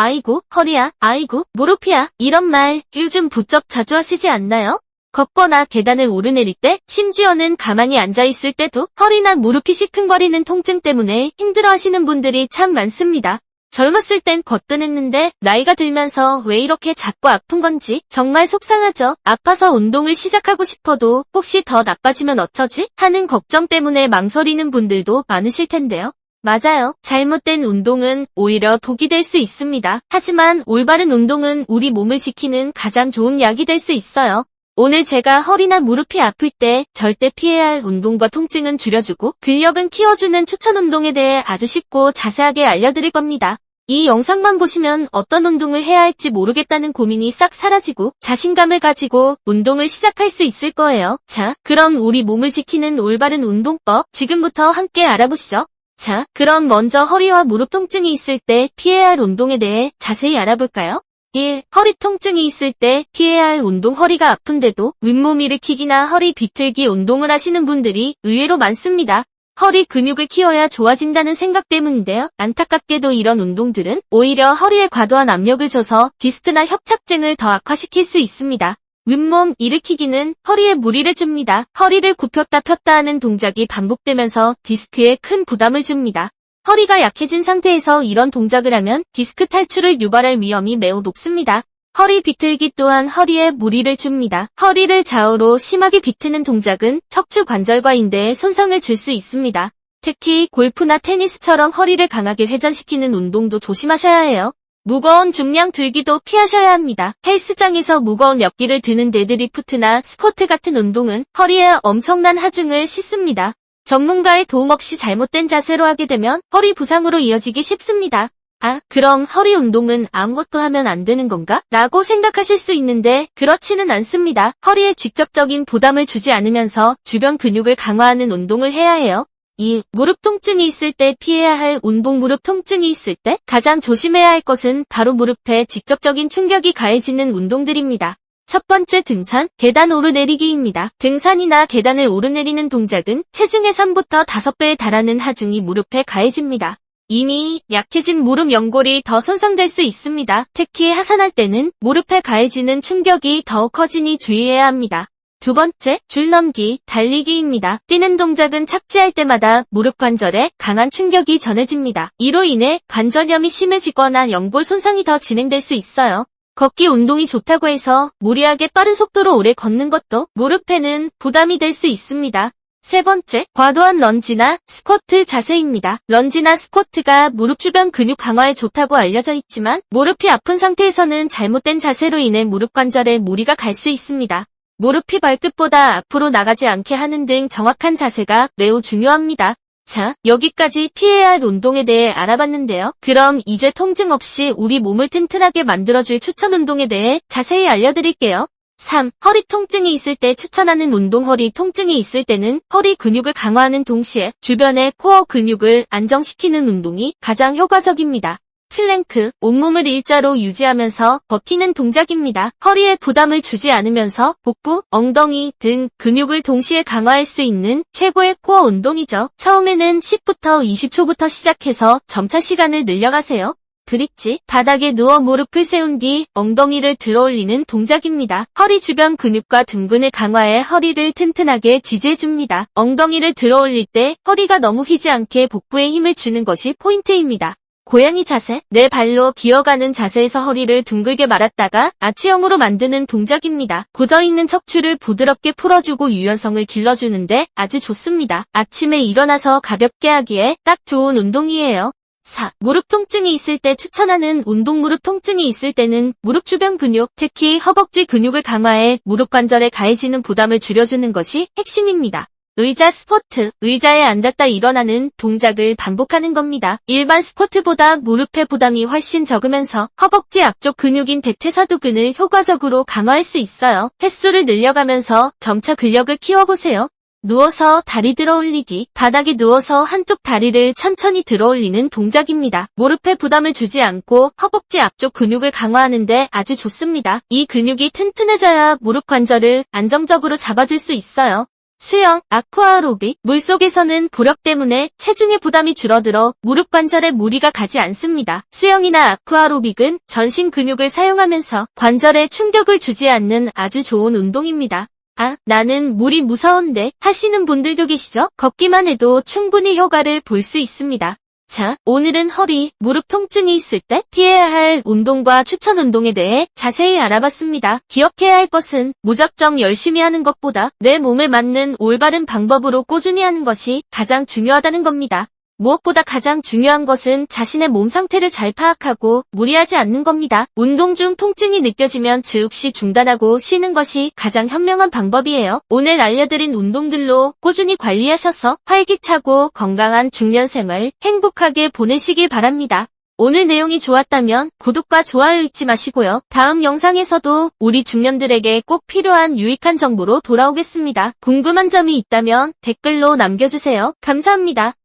아이고, 허리야, 아이고, 무릎이야, 이런 말 요즘 부쩍 자주 하시지 않나요? 걷거나 계단을 오르내릴 때, 심지어는 가만히 앉아있을 때도 허리나 무릎이 시큰거리는 통증 때문에 힘들어하시는 분들이 참 많습니다. 젊었을 땐 거뜬했는데 나이가 들면서 왜 이렇게 자꾸 아픈 건지 정말 속상하죠. 아파서 운동을 시작하고 싶어도 혹시 더 나빠지면 어쩌지? 하는 걱정 때문에 망설이는 분들도 많으실 텐데요. 맞아요. 잘못된 운동은 오히려 독이 될 수 있습니다. 하지만 올바른 운동은 우리 몸을 지키는 가장 좋은 약이 될 수 있어요. 오늘 제가 허리나 무릎이 아플 때 절대 피해야 할 운동과 통증은 줄여주고 근력은 키워주는 추천 운동에 대해 아주 쉽고 자세하게 알려드릴 겁니다. 이 영상만 보시면 어떤 운동을 해야 할지 모르겠다는 고민이 싹 사라지고 자신감을 가지고 운동을 시작할 수 있을 거예요. 자, 그럼 우리 몸을 지키는 올바른 운동법 지금부터 함께 알아보시죠. 자, 그럼 먼저 허리와 무릎 통증이 있을 때 피해야 할 운동에 대해 자세히 알아볼까요? 1. 허리 통증이 있을 때 피해야 할 운동. 허리가 아픈데도 윗몸 일으키기나 허리 비틀기 운동을 하시는 분들이 의외로 많습니다. 허리 근육을 키워야 좋아진다는 생각 때문인데요. 안타깝게도 이런 운동들은 오히려 허리에 과도한 압력을 줘서 디스크나 협착증을 더 악화시킬 수 있습니다. 윗몸 일으키기는 허리에 무리를 줍니다. 허리를 굽혔다 폈다 하는 동작이 반복되면서 디스크에 큰 부담을 줍니다. 허리가 약해진 상태에서 이런 동작을 하면 디스크 탈출을 유발할 위험이 매우 높습니다. 허리 비틀기 또한 허리에 무리를 줍니다. 허리를 좌우로 심하게 비트는 동작은 척추 관절과 인대에 손상을 줄 수 있습니다. 특히 골프나 테니스처럼 허리를 강하게 회전시키는 운동도 조심하셔야 해요. 무거운 중량 들기도 피하셔야 합니다. 헬스장에서 무거운 역기를 드는 데드리프트나 스쿼트 같은 운동은 허리에 엄청난 하중을 싣습니다. 전문가의 도움 없이 잘못된 자세로 하게 되면 허리 부상으로 이어지기 쉽습니다. 아, 그럼 허리 운동은 아무것도 하면 안 되는 건가? 라고 생각하실 수 있는데 그렇지는 않습니다. 허리에 직접적인 부담을 주지 않으면서 주변 근육을 강화하는 운동을 해야 해요. 2. 무릎 통증이 있을 때 피해야 할 운동. 무릎 통증이 있을 때 가장 조심해야 할 것은 바로 무릎에 직접적인 충격이 가해지는 운동들입니다. 첫 번째, 등산, 계단 오르내리기입니다. 등산이나 계단을 오르내리는 동작은 체중의 3부터 5배에 달하는 하중이 무릎에 가해집니다. 이미 약해진 무릎 연골이 더 손상될 수 있습니다. 특히 하산할 때는 무릎에 가해지는 충격이 더욱 커지니 주의해야 합니다. 두 번째, 줄넘기, 달리기입니다. 뛰는 동작은 착지할 때마다 무릎 관절에 강한 충격이 전해집니다. 이로 인해 관절염이 심해지거나 연골 손상이 더 진행될 수 있어요. 걷기 운동이 좋다고 해서 무리하게 빠른 속도로 오래 걷는 것도 무릎에는 부담이 될 수 있습니다. 세 번째, 과도한 런지나 스쿼트 자세입니다. 런지나 스쿼트가 무릎 주변 근육 강화에 좋다고 알려져 있지만 무릎이 아픈 상태에서는 잘못된 자세로 인해 무릎 관절에 무리가 갈 수 있습니다. 무릎이 발끝보다 앞으로 나가지 않게 하는 등 정확한 자세가 매우 중요합니다. 자, 여기까지 피해야 할 운동에 대해 알아봤는데요. 그럼 이제 통증 없이 우리 몸을 튼튼하게 만들어줄 추천 운동에 대해 자세히 알려드릴게요. 3. 허리 통증이 있을 때 추천하는 운동. 허리 통증이 있을 때는 허리 근육을 강화하는 동시에 주변의 코어 근육을 안정시키는 운동이 가장 효과적입니다. 플랭크, 온몸을 일자로 유지하면서 버티는 동작입니다. 허리에 부담을 주지 않으면서 복부, 엉덩이 등 근육을 동시에 강화할 수 있는 최고의 코어 운동이죠. 처음에는 10부터 20초부터 시작해서 점차 시간을 늘려가세요. 브릿지, 바닥에 누워 무릎을 세운 뒤 엉덩이를 들어 올리는 동작입니다. 허리 주변 근육과 등근을 강화해 허리를 튼튼하게 지지해줍니다. 엉덩이를 들어 올릴 때 허리가 너무 휘지 않게 복부에 힘을 주는 것이 포인트입니다. 고양이 자세, 내 발로 기어가는 자세에서 허리를 둥글게 말았다가 아치형으로 만드는 동작입니다. 굳어있는 척추를 부드럽게 풀어주고 유연성을 길러주는데 아주 좋습니다. 아침에 일어나서 가볍게 하기에 딱 좋은 운동이에요. 4. 무릎 통증이 있을 때 추천하는 운동. 무릎 통증이 있을 때는 무릎 주변 근육, 특히 허벅지 근육을 강화해 무릎 관절에 가해지는 부담을 줄여주는 것이 핵심입니다. 의자 스쿼트, 의자에 앉았다 일어나는 동작을 반복하는 겁니다. 일반 스쿼트보다 무릎의 부담이 훨씬 적으면서 허벅지 앞쪽 근육인 대퇴사두근을 효과적으로 강화할 수 있어요. 횟수를 늘려가면서 점차 근력을 키워보세요. 누워서 다리 들어 올리기, 바닥에 누워서 한쪽 다리를 천천히 들어 올리는 동작입니다. 무릎에 부담을 주지 않고 허벅지 앞쪽 근육을 강화하는 데 아주 좋습니다. 이 근육이 튼튼해져야 무릎 관절을 안정적으로 잡아줄 수 있어요. 수영, 아쿠아로빅, 물속에서는 부력 때문에 체중의 부담이 줄어들어 무릎 관절에 무리가 가지 않습니다. 수영이나 아쿠아로빅은 전신 근육을 사용하면서 관절에 충격을 주지 않는 아주 좋은 운동입니다. 아, 나는 물이 무서운데 하시는 분들도 계시죠? 걷기만 해도 충분히 효과를 볼 수 있습니다. 자, 오늘은 허리, 무릎 통증이 있을 때 피해야 할 운동과 추천 운동에 대해 자세히 알아봤습니다. 기억해야 할 것은 무작정 열심히 하는 것보다 내 몸에 맞는 올바른 방법으로 꾸준히 하는 것이 가장 중요하다는 겁니다. 무엇보다 가장 중요한 것은 자신의 몸 상태를 잘 파악하고 무리하지 않는 겁니다. 운동 중 통증이 느껴지면 즉시 중단하고 쉬는 것이 가장 현명한 방법이에요. 오늘 알려드린 운동들로 꾸준히 관리하셔서 활기차고 건강한 중년 생활 행복하게 보내시길 바랍니다. 오늘 내용이 좋았다면 구독과 좋아요 잊지 마시고요. 다음 영상에서도 우리 중년들에게 꼭 필요한 유익한 정보로 돌아오겠습니다. 궁금한 점이 있다면 댓글로 남겨주세요. 감사합니다.